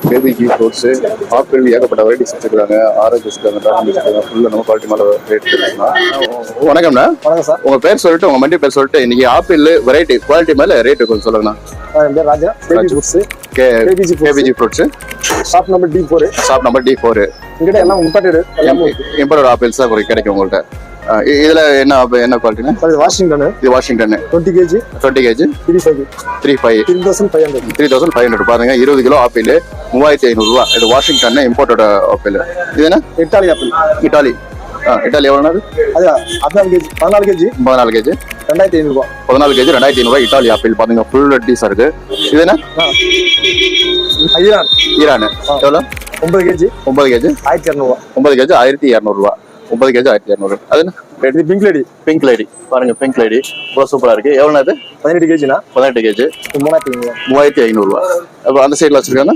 KPG fruits apple ஏகப்பட்ட varieties வச்சுருக்காங்க. Orange வச்சுருக்காங்க, டார்க் வச்சுருக்காங்க. ஃபுல்லாக நம்ம குவாலிட்டி மேலே ரேட் வணக்கம்ண்ணா. வணக்கம் சார். உங்கள் பேர் சொல்லிட்டு உங்கள் மண்டி பேர் சொல்லிட்டு இன்னைக்கு ஆப்பிள் வெரைட்டி குவாலிட்டி மேலே ரேட்டு கொஞ்சம் சொல்லுங்கண்ணா. என் பேர் Raja. KPG fruits shop number D4. Shop number D4. இங்கிட்ட எல்லாம் இம்போர்ட் ஆப்பிள்ஸ் தான் கிடைக்கும் உங்கள்கிட்ட. இதுல என்ன குவாலிட்டினா? வாஷிங்டன். இது வாஷிங்டன் 20 kg 3500 பாருங்க. 20 கிலோ ஆப்பிள் 3500 ரூபா. இது வாஷிங்டன் இம்போர்ட்டட் ஆப்பிள். இது என்ன? Italy apple. இட்டாலி எவ்வளவு? அது 14 kg 2500 ரூபா. 14 kg 2500 ரூபா இட்டாலி ஆப்பிள் பாருங்க. ஃபுல் ரெட்டிஸா இருக்கு. இது என்ன? ஈரான். எவ்வளவு? 9 kg 1200 ரூபா. 9 kg 1200 ரூபா. 9 kg 1200. அது என்ன? பிங்க் லேடி பாருங்க. பிங்க் லேடி ரொம்ப சூப்பரா இருக்கு. எவ்வளவு? அது 18 kg 18 kg 3500 ரூபா. 3500 ரூபா. அப்ப அந்த சைடுல வச்சிருக்காங்க.